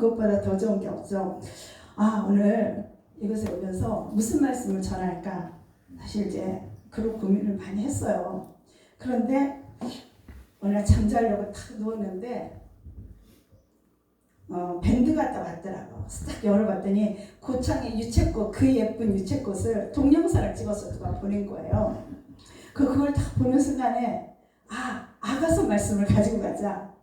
그것보다 더 좋은 게 없죠. 오늘 이곳에 오면서 무슨 말씀을 전할까? 사실 이제 그런 고민을 많이 했어요. 그런데 오늘 잠자려고 탁 누웠는데 밴드 갔다 왔더라고. 딱 열어봤더니 고창의 유채꽃, 그 예쁜 유채꽃을 동영상을 찍어서 누가 보낸 거예요. 그걸 딱 보는 순간에 아가서 말씀을 가지고 가자.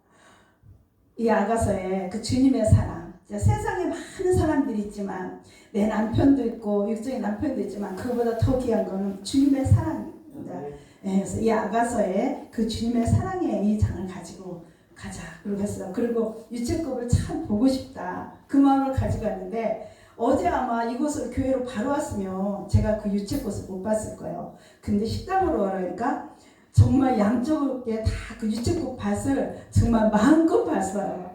이 아가서에 그 주님의 사랑, 세상에 많은 사람들이 있지만 내 남편도 있고 육적인 남편도 있지만 그보다 더 귀한 거는 주님의 사랑입니다. 그래서 이 아가서에 그 주님의 사랑의 이 장을 가지고 가자 그러겠어요. 그리고 유채꽃을 참 보고 싶다 그 마음을 가지고 왔는데 어제 아마 이곳을 교회로 바로 왔으면 제가 그 유채꽃을 못 봤을 거예요. 근데 식당으로 오니까 정말 양쪽에 다 그 유채꽃 밭을 정말 마음껏 봤어요.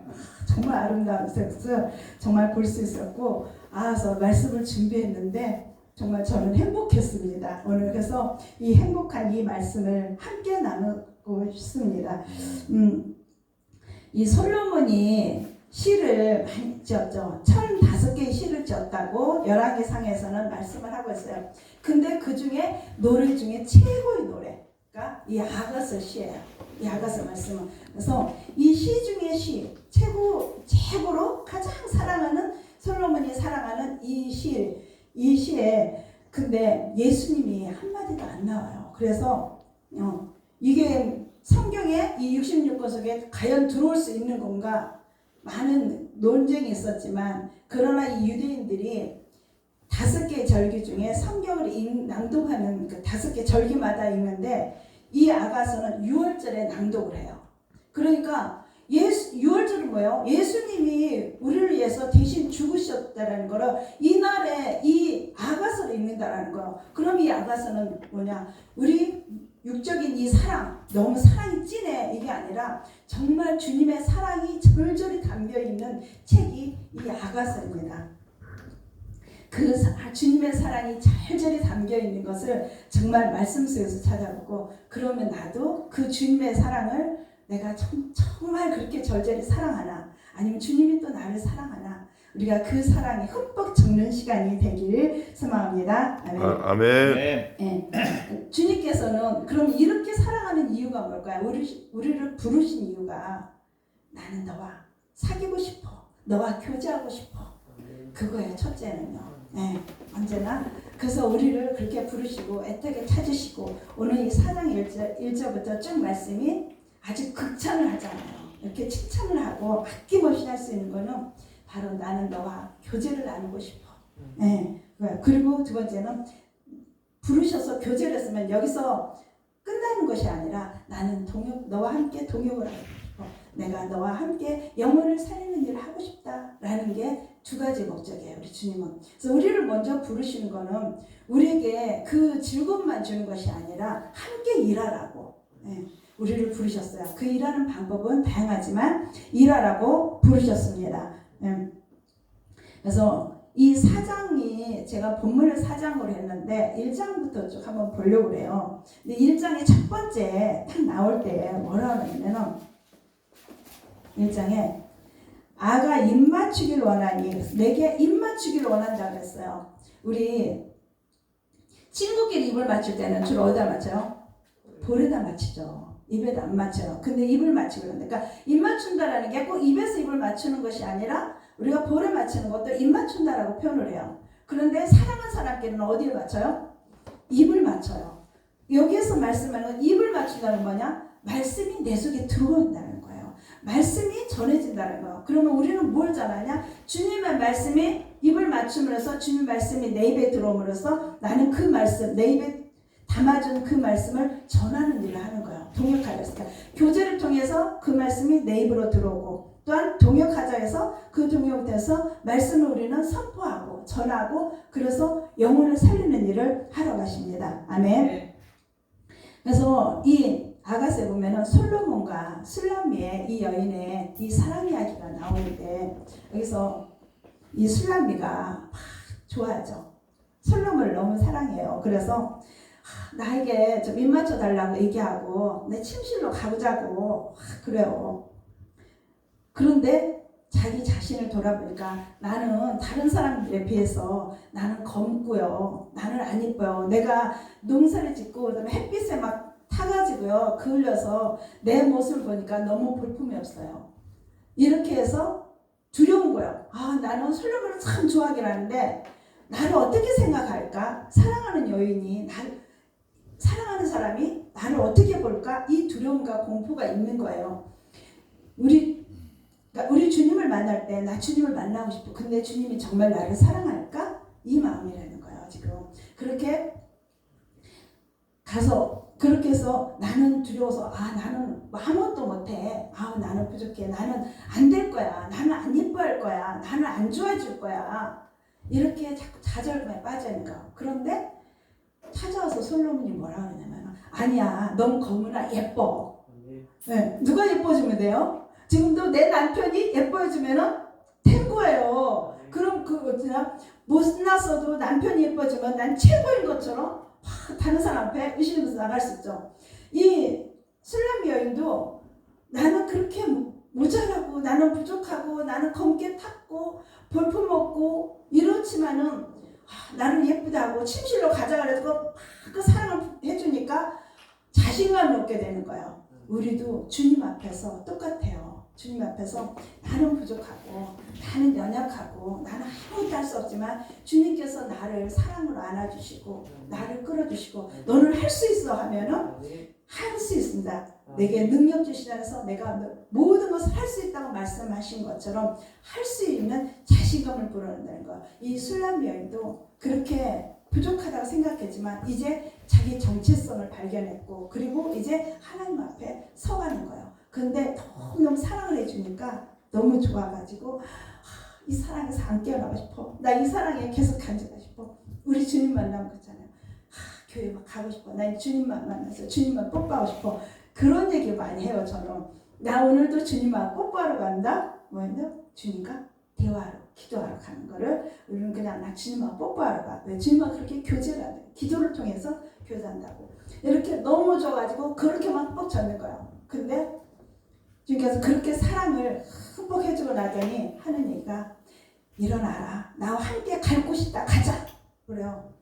정말 아름다운 것을 정말 볼 수 있었고 그래서 말씀을 준비했는데 정말 저는 행복했습니다. 오늘 그래서 이 행복한 이 말씀을 함께 나누고 싶습니다. 이 솔로몬이 시를 많이 지었죠. 1005개의 시를 지었다고 열왕기상에서는 말씀을 하고 있어요. 근데 그 중에 노래 중에 최고의 노래가 이 아가서 시예요. 이 아가서 말씀은. 그래서 이 시 중에 최고로 가장 사랑하는 솔로몬이 사랑하는 이 시에 근데 예수님이 한마디도 안 나와요. 그래서 이게 성경에 이 66권 속에 과연 들어올 수 있는 건가 많은 논쟁이 있었지만 그러나 이 유대인들이 5개의 절기 중에 성경을 낭독하는 그 5개 절기마다 있는데 이 아가서는 6월절에 낭독을 해요. 그러니까 6월절은 뭐예요? 예수님이 우리를 위해서 대신 죽으셨다는 거를 이날에 이 아가서를 읽는다라는 거예요. 그럼 이 아가서는 뭐냐? 우리 육적인 이 사랑, 너무 사랑이 진해 이게 아니라 정말 주님의 사랑이 절절히 담겨있는 책이 이 아가서입니다. 그 주님의 사랑이 절절히 담겨있는 것을 정말 말씀 속에서 찾아보고 그러면 나도 그 주님의 사랑을 내가 정말 그렇게 절절히 사랑하나 아니면 주님이 또 나를 사랑하나 우리가 그 사랑에 흠뻑 적는 시간이 되길 소망합니다. 아멘. 아멘. 네. 주님께서는 그럼 이렇게 사랑하는 이유가 뭘까요? 우리를 부르신 이유가 나는 너와 사귀고 싶어. 너와 교제하고 싶어. 그거예요. 첫째는요. 네, 언제나 그래서 우리를 그렇게 부르시고 애타게 찾으시고 오늘 이 4장 1절부터 쭉 말씀이 아주 극찬을 하잖아요. 이렇게 칭찬을 하고 아낌없이 할 수 있는 거는 바로 나는 너와 교제를 나누고 싶어. 네. 그리고 두 번째는 부르셔서 교제를 했으면 여기서 끝나는 것이 아니라 나는 너와 함께 동역을 하고 싶어. 내가 너와 함께 영혼을 살리는 일을 하고 싶다라는 게 2가지 목적이에요. 우리 주님은. 그래서 우리를 먼저 부르시는 거는 우리에게 그 즐거움만 주는 것이 아니라 함께 일하라고. 네. 우리를 부르셨어요. 그 일하는 방법은 다양하지만 일하라고 부르셨습니다. 그래서 이 4장이 제가 본문을 4장으로 했는데 1장부터 쭉 한번 보려고 그래요. 근데 1장의 첫 번째 딱 나올 때 뭐라 그러냐면 1장에 아가 입맞추길 원하니 내게 입맞추기를 원한다고 했어요. 우리 친구끼리 입을 맞출 때는 주로 어디다 맞춰요? 볼에다 맞추죠. 입에도 안 맞춰요. 근데 입을 맞추고 그러니까 입 맞춘다라는 게 꼭 입에서 입을 맞추는 것이 아니라 우리가 볼에 맞추는 것도 입 맞춘다라고 표현을 해요. 그런데 사랑하는 사람끼리는 어디를 맞춰요? 입을 맞춰요. 여기에서 말씀하는 입을 맞춘다는 뭐냐? 말씀이 내 속에 들어온다는 거예요. 말씀이 전해진다는 거예요. 그러면 우리는 뭘 전하냐? 주님의 말씀이 입을 맞춤으로써 주님 말씀이 내 입에 들어옴으로써 나는 그 말씀 내 입에 담아준 그 말씀을 전하는 일을 하는 거예요. 동역하자. 교제를 통해서 그 말씀이 내 입으로 들어오고 또한 동역하자 해서 그 동역돼서 말씀을 우리는 선포하고 전하고 그래서 영혼을 살리는 일을 하러 가십니다. 아멘. 네. 그래서 이 아가서에 보면은 솔로몬과 술람미의 이 여인의 이 사랑 이야기가 나오는데 여기서 이 술람미가 막 좋아하죠. 솔로몬을 너무 사랑해요. 그래서 나에게 좀 입맞춰 달라고 얘기하고 내 침실로 가보자고 그래요. 그런데 자기 자신을 돌아보니까 나는 다른 사람들에 비해서 나는 검고요. 나는 안 이뻐요. 내가 농사를 짓고 그다음에 햇빛에 막 타가지고요. 그을려서 내 모습을 보니까 너무 볼품이 없어요. 이렇게 해서 두려운 거예요. 아, 나는 솔로몬을 참 좋아하긴 하는데 나를 어떻게 생각할까? 사랑하는 여인이 사랑하는 사람이 나를 어떻게 볼까? 이 두려움과 공포가 있는 거예요. 그러니까 우리 주님을 만날 때 나 주님을 만나고 싶어. 근데 주님이 정말 나를 사랑할까? 이 마음이라는 거예요. 지금 그렇게 가서 그렇게 해서 나는 두려워서 나는 아무것도 못해. 나는 부족해. 나는 안 될 거야. 나는 안 예뻐할 거야. 나는 안 좋아질 거야. 이렇게 자꾸 좌절감에 빠져 있는 거예요. 그런데 찾아와서 솔로몬이 뭐라 그러냐면 아니야. 넌 검으나 예뻐. 네, 누가 예뻐주면 돼요? 지금도 내 남편이 예뻐해주면은 된 거예요. 그럼 못났어도 남편이 예뻐주면 난 최고인 것처럼 다른 사람 앞에 의심하면서 나갈 수 있죠. 이 술람 여인도 나는 그렇게 모자라고 나는 부족하고 나는 검게 탔고 볼품없고 이렇지만은 나는 예쁘다고 침실로 가자 그래서 그 사랑을 해주니까 자신감을 얻게 되는 거예요. 우리도 주님 앞에서 똑같아요. 주님 앞에서 나는 부족하고 나는 연약하고 나는 아무것도 할 수 없지만 주님께서 나를 사랑으로 안아주시고 나를 끌어주시고 너는 할 수 있어 하면은 할 수 있습니다. 내게 능력 주시면서 내가 모든 것을 할 수 있다고 말씀하신 것처럼 할 수 있는 자신감을 불어넣는다는 거. 이 술람 여인도 그렇게 부족하다고 생각했지만 이제 자기 정체성을 발견했고 그리고 이제 하나님 앞에 서가는 거예요. 근데 너무 사랑을 해주니까 너무 좋아가지고 이 사랑에서 안 깨어나고 싶어. 나 이 사랑에 계속 간직하고 싶어. 우리 주님 만나면 그렇잖아요. 교회 막 가고 싶어. 나 주님만 만나서 주님만 뽀뽀하고 싶어. 그런 얘기 많이 해요. 저는 나 오늘도 주님만 뽀뽀하러 간다. 뭐였냐? 주님과 대화하러 기도하러 가는 거를 우리는 그냥 나 주님만 뽀뽀하러 가. 왜? 주님과 그렇게 교제를 한다. 기도를 통해서 교제한다고. 이렇게 너무 좋아가지고 그렇게 막 뻑 젖는 거예요. 근데 주님께서 그렇게 사랑을 흠뻑 해주고 나더니 하는 얘기가 일어나라. 나와 함께 갈 곳이 있다. 가자. 그래요.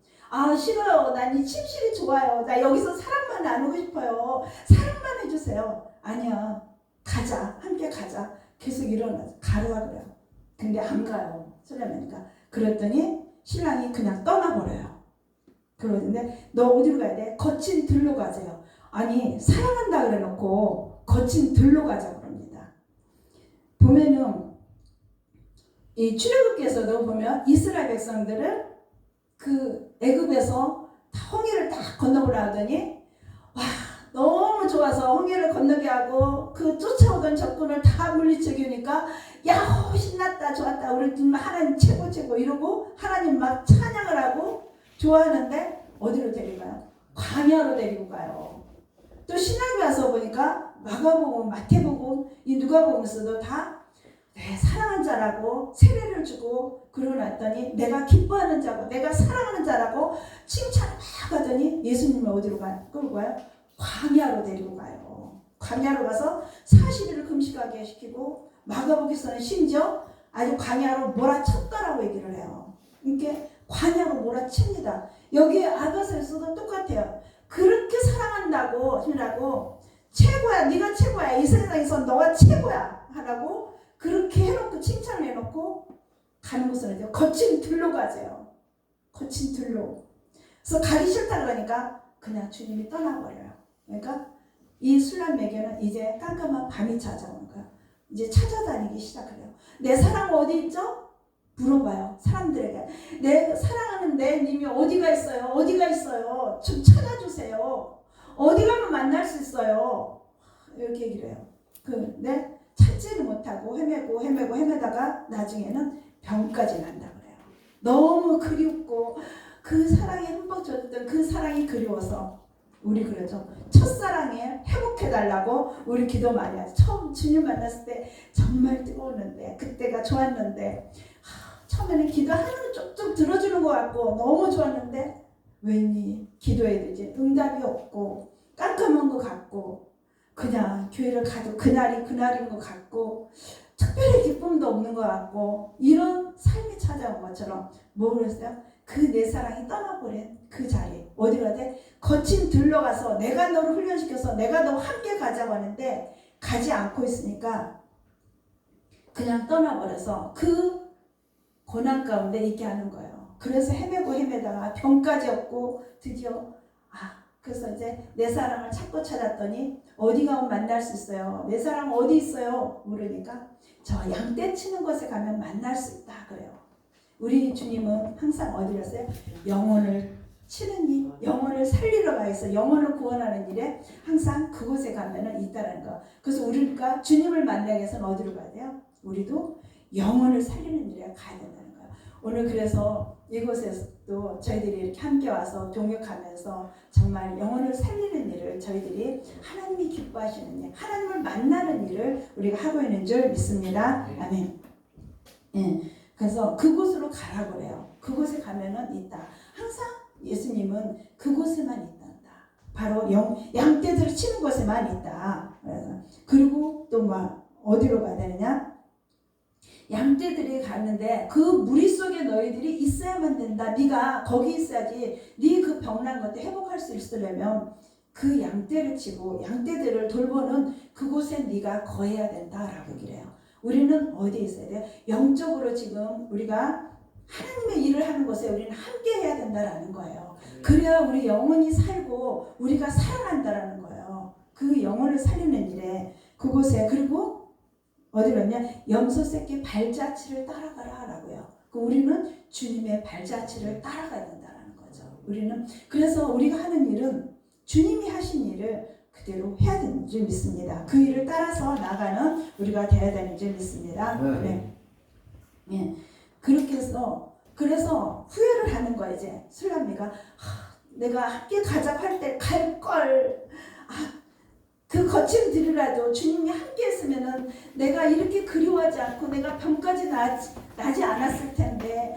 싫어요. 난 이 침실이 좋아요. 나 여기서 사랑만 나누고 싶어요. 사랑만 해주세요. 아니야. 가자. 함께 가자. 계속 일어나서 가라 그래요. 근데 안 가요. 쓰려니까. 그랬더니 신랑이 그냥 떠나버려요. 그러는데 너 어디로 가야 돼? 거친 들로 가세요. 아니 사랑한다 그래놓고 거친 들로 가자고 그럽니다. 보면은 이 출애굽기에서도 보면 이스라엘 백성들을 그 애굽에서 홍해를 다 건너보려 하더니 너무 좋아서 홍해를 건너게 하고 그 쫓아오던 적군을 다 물리치기니까 야호 신났다 좋았다 우리 하나님 최고 최고 이러고 하나님 막 찬양을 하고 좋아하는데 어디로 데리고가요? 광야로 데리고 가요. 또 신학에 와서 보니까 마가복음, 마태복음, 이 누가복음에서도 다 사랑한 자라고 세례를 주고 그러고 났더니 내가 기뻐하는 자고 내가 사랑하는 자라고 칭찬을 막 하더니 예수님을 어디로 끌고 가요? 광야로 데리고 가요. 광야로 가서 40일을 금식하게 시키고 마가복음에서는 심지어 아주 광야로 몰아쳤다라고 얘기를 해요. 이렇게 광야로 몰아칩니다. 여기 아가서에서도 똑같아요. 그렇게 사랑한다고 하라고 최고야 네가 최고야 이 세상에서 너가 최고야 하라고 그렇게 해놓고 칭찬을 해놓고 가는 곳은 이제 거친 들로 가세요. 거친 들로. 그래서 가기 싫다 그러니까 그냥 주님이 떠나버려요. 그러니까 이 술람에게는 이제 깜깜한 밤이 찾아오는 거야. 이제 찾아다니기 시작해요. 내 사랑 어디 있죠? 물어봐요. 사람들에게. 내 사랑하는 내 님이 어디가 있어요? 어디가 있어요? 좀 찾아주세요. 어디 가면 만날 수 있어요? 이렇게 얘기를 해요. 근데 찾지를 못하고 헤매다가 나중에는 병까지 난다 그래요. 너무 그리웠고 그 사랑에 흠뻑 젖었던 그 사랑이 그리워서 우리 그러죠. 첫사랑에 회복해달라고 우리 기도 많이 하죠. 처음 주님 만났을 때 정말 뜨거웠는데 그때가 좋았는데 처음에는 기도하는 쪽쪽 들어주는 것 같고 너무 좋았는데 왠지 기도해도 이제 응답이 없고 깜깜한 것 같고 그냥 교회를 가도 그날이 그날인 것 같고 특별히 기쁨도 없는 것 같고 이런 삶이 찾아온 것처럼 뭐 그랬어요? 그 내 사랑이 떠나버린 그 자리 어디로 가대? 거친 들로 가서 내가 너를 훈련시켜서 내가 너 함께 가자고 하는데 가지 않고 있으니까 그냥 떠나버려서 그 고난 가운데 있게 하는 거예요. 그래서 헤매다가 병까지 얻고 드디어 그래서 이제 내 사랑을 찾고 찾았더니 어디 가면 만날 수 있어요. 내 사랑 어디 있어요? 물으니까 저 양떼 치는 곳에 가면 만날 수 있다 그래요. 우리 주님은 항상 어디였어요? 영혼을 치는 일, 영혼을 살리러 가 있어 영혼을 구원하는 일에 항상 그곳에 가면은 있다는 거. 그래서 우리가 주님을 만나기 위해서는 어디로 가야 돼요? 우리도 영혼을 살리는 일에 가야 된다는 거예요. 오늘 그래서 이곳에서도 저희들이 이렇게 함께 와서 동역하면서 정말 영혼을 살리는 일을 저희들이 하나님이 기뻐하시는 일, 하나님을 만나는 일을 우리가 하고 있는 줄 믿습니다. 아멘. 예. 그래서 그곳으로 가라고 그래요. 그곳에 가면은 있다. 항상 예수님은 그곳에만 있단다. 바로 양떼들을 치는 곳에만 있다. 그래서 그리고 또 막 어디로 가야 되느냐? 양떼들이 갔는데 그 무리 속에 너희들이 있어야만 된다. 네가 거기 있어야지. 네 그 병난 것들 회복할 수 있으려면 그 양떼를 치고 양떼들을 돌보는 그곳에 네가 거해야 된다라고 그래요. 우리는 어디에 있어야 돼요? 영적으로 지금 우리가 하나님의 일을 하는 곳에 우리는 함께 해야 된다라는 거예요. 그래야 우리 영혼이 살고 우리가 살아난다라는 거예요. 그 영혼을 살리는 일에 그곳에 그리고 어디로 했냐? 염소 새끼 발자취를 따라가라 라고요. 우리는 주님의 발자취를 따라가야 된다는 거죠. 우리는 그래서 우리가 하는 일은 주님이 하신 일을 그대로 해야 되는 줄 믿습니다. 그 일을 따라서 나가는 우리가 되어야 되는 줄 믿습니다. 네. 예. 그렇게 해서 그래서 후회를 하는 거야. 이제 술람미가 내가 함께 가자고 할 때 갈걸 그 거친 들이라도 주님이 함께 했으면은 내가 이렇게 그리워하지 않고 내가 병까지 나지 않았을 텐데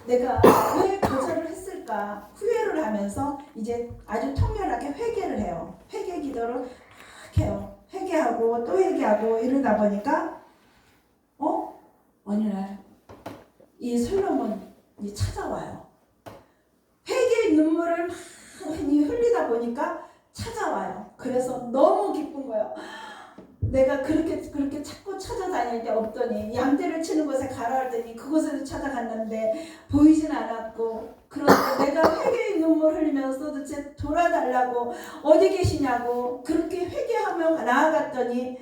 내가 왜 거절을 했을까 후회를 하면서 이제 아주 통렬하게 회개를 해요. 회개 기도를 막 해요. 회개하고 또 회개하고 이러다 보니까 어느 날 이 솔로몬이 찾아와요. 회개의 눈물을 막 흘리다 보니까 찾아와요. 그래서 너무 기쁜 거예요. 내가 그렇게 자꾸 찾아다닐 때 없더니 양떼를 치는 곳에 가라 했더니 그곳에도 찾아갔는데 보이진 않았고 그런데 내가 회개의 눈물 흘리면서 도대체 돌아달라고 어디 계시냐고 그렇게 회개하며 나아갔더니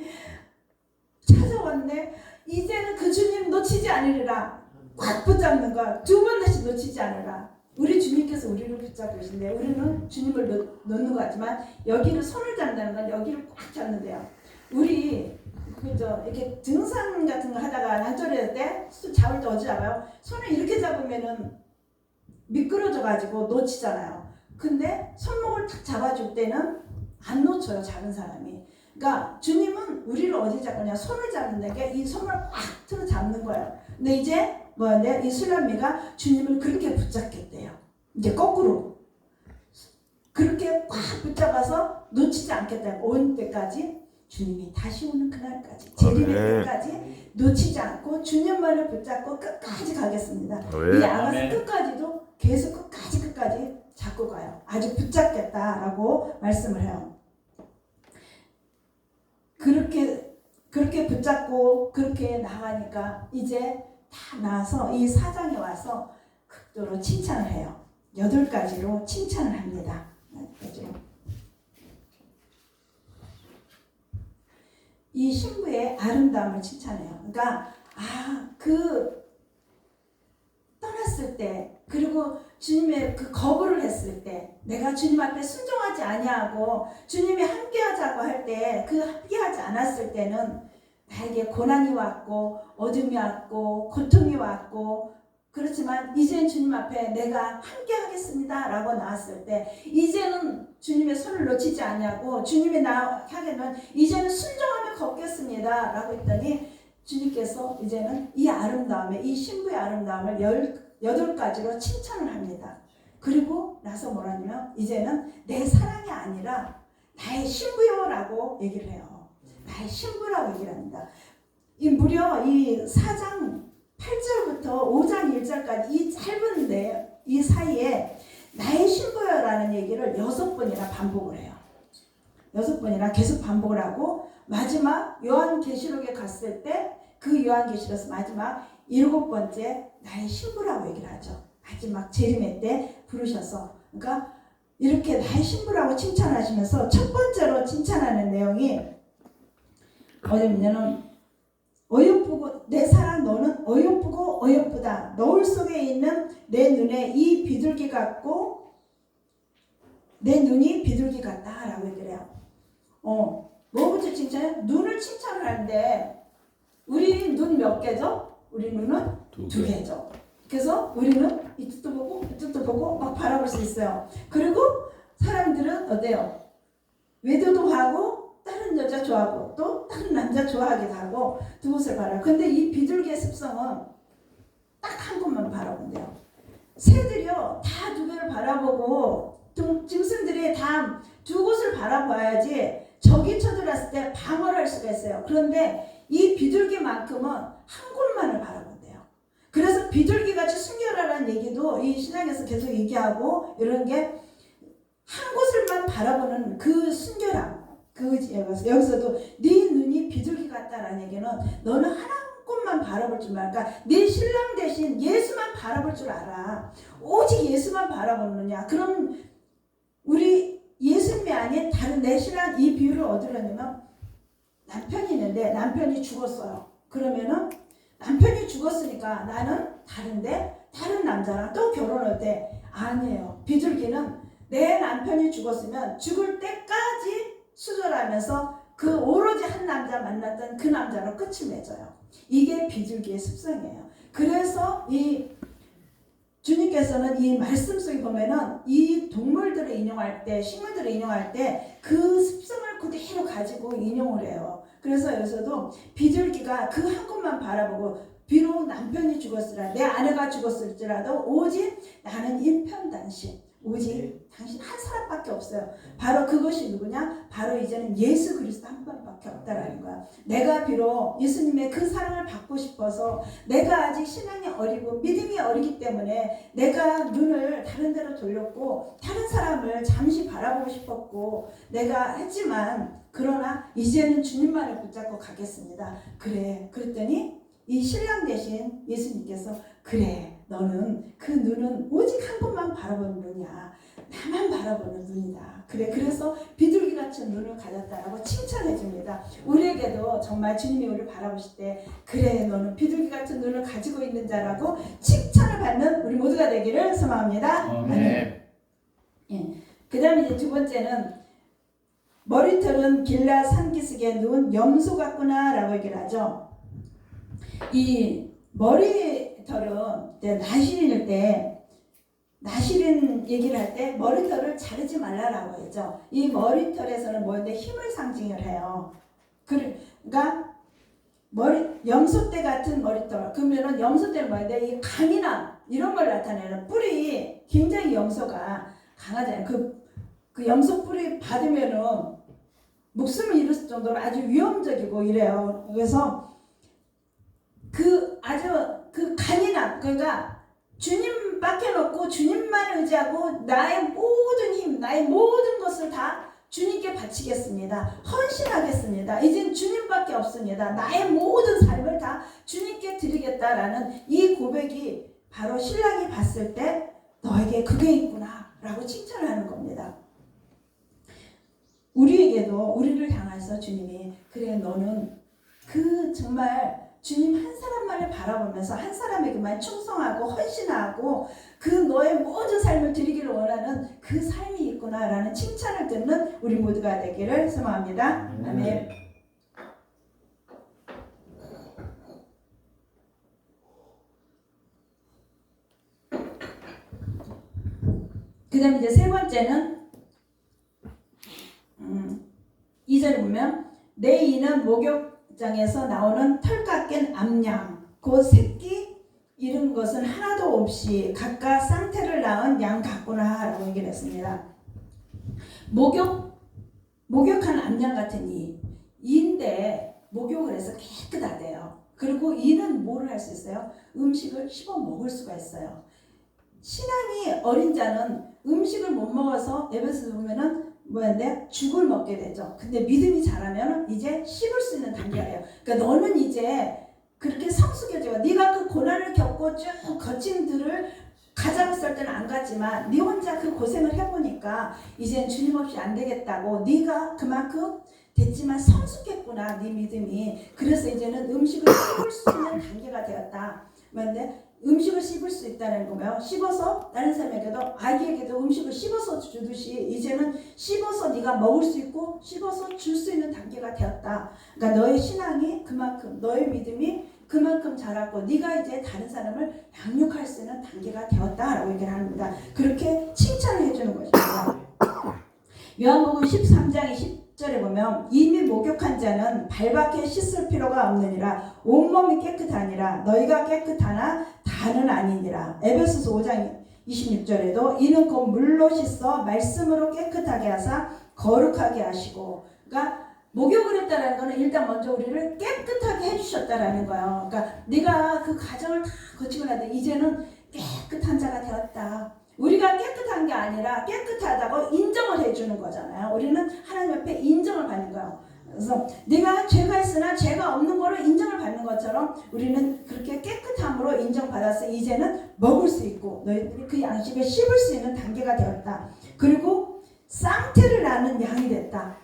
찾아왔네. 이제는 그 주님 놓치지 않으리라. 꽉 붙잡는 거야. 두 번 다시 놓치지 않으라. 우리 주님께서 우리를 붙잡고 계신데 우리는 주님을 놓는 것 같지만 여기를 손을 잡는다는 건 여기를 꽉 잡는데요. 우리 그죠 이렇게 등산 같은 거 하다가 난조리할 때 잡을 때 어찌 잡아요? 손을 이렇게 잡으면은 미끄러져 가지고 놓치잖아요. 근데 손목을 탁 잡아줄 때는 안 놓쳐요. 잡은 사람이. 그러니까 주님은 우리를 어디 잡느냐 손을 잡는데 이 손을 꽉 틀어 잡는 거예요. 근데 이제 뭐인데 이 술람미가 주님을 그렇게 붙잡겠대요. 이제 거꾸로 그렇게 꽉 붙잡아서 놓치지 않겠다. 온 때까지 주님이 다시 오는 그날까지 재림의 때까지 놓치지 않고 주님만을 붙잡고 끝까지 가겠습니다. 이 아가서 끝까지도 계속 끝까지 잡고 가요. 아주 붙잡겠다라고 말씀을 해요. 그렇게 붙잡고 그렇게 나가니까 이제 다 나와서 이 사장에 와서 극도로 칭찬을 해요. 8가지로 칭찬을 합니다. 이 신부의 아름다움을 칭찬해요. 그러니까 떠났을 때 그리고 주님의 그 거부를 했을 때 내가 주님 앞에 순종하지 아니하고 주님이 함께하자고 할 때 그 함께하지 않았을 때는 나에게 고난이 왔고 어둠이 왔고 고통이 왔고 그렇지만 이제는 주님 앞에 내가 함께 하겠습니다 라고 나왔을 때 이제는 주님의 손을 놓치지 않냐고 주님이 나하게는 이제는 순종하며 걷겠습니다 라고 했더니 주님께서 이제는 이 아름다움에 이 신부의 아름다움을 8가지로 칭찬을 합니다. 그리고 나서 뭐라냐면 이제는 내 사랑이 아니라 나의 신부요 라고 얘기를 해요. 나의 신부라고 얘기를 합니다. 이 무려 이 4장 8절부터 5장 1절까지 이 짧은데 이 사이에 나의 신부여라는 얘기를 6번이나 반복을 해요. 6번이나 계속 반복을 하고 마지막 요한계시록에 갔을 때 그 요한계시록에서 마지막 7번째 나의 신부라고 얘기를 하죠. 마지막 재림의 때 부르셔서 그러니까 이렇게 나의 신부라고 칭찬하시면서 첫 번째로 칭찬하는 내용이 어디냐면 어여쁘고 내 사랑 너는 어여쁘고 어여쁘다. 노을 속에 있는 내 눈에 이 비둘기 같고 내 눈이 비둘기 같다 라고 얘기를 해요. 뭐부터 칭찬해? 눈을 칭찬을 하는데 우리 눈 몇 개죠? 우리 눈은 두 개죠. 그래서 우리는 이쪽도 보고 이쪽도 보고 막 바라볼 수 있어요. 그리고 사람들은 어때요? 외도도 하고 다른 여자 좋아하고 또 다른 남자 좋아하기도 하고 두 곳을 바라요. 근데 이 비둘기의 습성은 딱 한 곳만 바라본대요. 새들이요 다 두 개를 바라보고 짐승들이 다 두 곳을 바라봐야지 적이 쳐들어왔을 때 방어를 할 수가 있어요. 그런데 이 비둘기만큼은 한 곳만을 바라본대요. 그래서 비둘기같이 순결하라는 얘기도 이 신앙에서 계속 얘기하고 이런 게 한 곳을만 바라보는 그 순결함. 여기서도 네 눈이 비둘기 같다라는 얘기는 너는 한 곳만 바라볼 줄 알아. 그러니까 네 신랑 대신 예수만 바라볼 줄 알아. 오직 예수만 바라보느냐. 그럼 우리 예수님이 아닌 다른 내 신랑 이 비유를 어디로 했냐면 남편이 있는데 남편이 죽었어요. 그러면은 남편이 죽었으니까 나는 다른데 다른 남자랑 또 결혼할 때 아니에요. 비둘기는 내 남편이 죽었으면 죽을 때까지 수절하면서 그 오로지 한 남자 만났던 그 남자로 끝을 맺어요. 이게 비둘기의 습성이에요. 그래서 이 주님께서는 이 말씀 속에 보면은 이 동물들을 인용할 때, 식물들을 인용할 때 그 습성을 그대로 가지고 인용을 해요. 그래서 여기서도 비둘기가 그 한 곳만 바라보고 비록 남편이 죽었으라 내 아내가 죽었을지라도 오직 나는 일편단심 오직 당신 한 사람밖에 없어요. 바로 그것이 누구냐? 바로 이제는 예수 그리스도 한 분밖에 없다라는 거야. 내가 비록 예수님의 그 사랑을 받고 싶어서 내가 아직 신앙이 어리고 믿음이 어리기 때문에 내가 눈을 다른 데로 돌렸고 다른 사람을 잠시 바라보고 싶었고 내가 했지만 그러나 이제는 주님만을 붙잡고 가겠습니다. 그래. 그랬더니 이 신랑 대신 예수님께서 그래 너는 그 눈은 오직 한 곳만 바라보는 눈이야. 나만 바라보는 눈이다. 그래 그래서 비둘기 같은 눈을 가졌다라고 칭찬해 줍니다. 우리에게도 정말 주님이 우리를 바라보실 때 그래 너는 비둘기 같은 눈을 가지고 있는 자라고 칭찬을 받는 우리 모두가 되기를 소망합니다. 아멘. 예. 그 다음에 이제 두 번째는 머리털은 길라 산기슭에 누운 염소 같구나 라고 얘기를 하죠. 이 머리털은 나시린일 때 나시린 얘기를 할 때 머리털을 자르지 말라라고 했죠. 이 머리털에서는 뭐인데 힘을 상징을 해요. 그러니까 염소떼 같은 머리털. 그러면은 염소떼는 뭐인데 이 강인함 이런 걸 나타내는 뿔이 굉장히 염소가 강하잖아요. 그 염소 뿔이 받으면은 목숨을 잃을 정도로 아주 위험적이고 이래요. 그래서 아주 그 간인함, 그러니까 주님밖에 없고 주님만 의지하고 나의 모든 힘, 나의 모든 것을 다 주님께 바치겠습니다. 헌신하겠습니다. 이젠 주님밖에 없습니다. 나의 모든 삶을 다 주님께 드리겠다라는 이 고백이 바로 신랑이 봤을 때 너에게 그게 있구나 라고 칭찬하는 겁니다. 우리에게도 우리를 향해서 주님이 그래 너는 그 정말 주님 한 사람만을 바라보면서 한 사람에게만 충성하고 헌신하고 그 너의 모든 삶을 드리기를 원하는 그 삶이 있구나라는 칭찬을 듣는 우리 모두가 되기를 소망합니다. 아멘. 그 다음에 이제 세 번째는 2절에 보면 내 이는 목욕장에서 나오는 털 깎인 암양 그 새끼 이른 것은 하나도 없이 각각 쌍태를 낳은 양 같구나 라고 얘기를 했습니다. 목욕한 암양 같은 이인데 목욕을 해서 깨끗하대요. 그리고 이는 뭐를 할 수 있어요? 음식을 씹어 먹을 수가 있어요. 신앙이 어린 자는 음식을 못 먹어서 에베소서 보면은 뭐였는데 죽을 먹게 되죠. 근데 믿음이 자라면 이제 씹을 수 있는 단계예요. 그러니까 너는 이제 그렇게 성숙해져. 네가 그 고난을 겪고 쭉 거친 들을 가잡았을 때는 안 갔지만 네 혼자 그 고생을 해보니까 이젠 주님 없이 안 되겠다고 네가 그만큼 됐지만 성숙했구나 네 믿음이. 그래서 이제는 음식을 씹을 수 있는 단계가 되었다. 그런데 음식을 씹을 수 있다는 거고요. 씹어서 다른 사람에게도 아기에게도 음식을 씹어서 주듯이 이제는 씹어서 네가 먹을 수 있고 씹어서 줄 수 있는 단계가 되었다. 그러니까 너의 신앙이 그만큼 너의 믿음이 그만큼 자랐고 네가 이제 다른 사람을 양육할 수 있는 단계가 되었다라고 얘기를 합니다. 그렇게 칭찬을 해주는 것입니다. 요한복음 13장 10절에 보면 이미 목욕한 자는 발밖에 씻을 필요가 없느니라 온몸이 깨끗하니라 너희가 깨끗하나 다는 아니니라. 에베소서 5장 26절에도 이는 곧 물로 씻어 말씀으로 깨끗하게 하사 거룩하게 하시고. 그러니까 목욕을 했다라는 거는 일단 먼저 우리를 깨끗하게 해주셨다라는 거예요. 그러니까 네가 그 과정을 다 거치고 나서 이제는 깨끗한 자가 되었다. 우리가 깨끗한 게 아니라 깨끗하다고 인정을 해주는 거잖아요. 우리는 하나님 앞에 인정을 받는 거예요. 그래서 네가 죄가 있으나 죄가 없는 거로 인정을 받는 것처럼 우리는 그렇게 깨끗함으로 인정받아서 이제는 먹을 수 있고 너희들이 그 양식을 씹을 수 있는 단계가 되었다. 그리고 쌍태를 낳는 양이 됐다.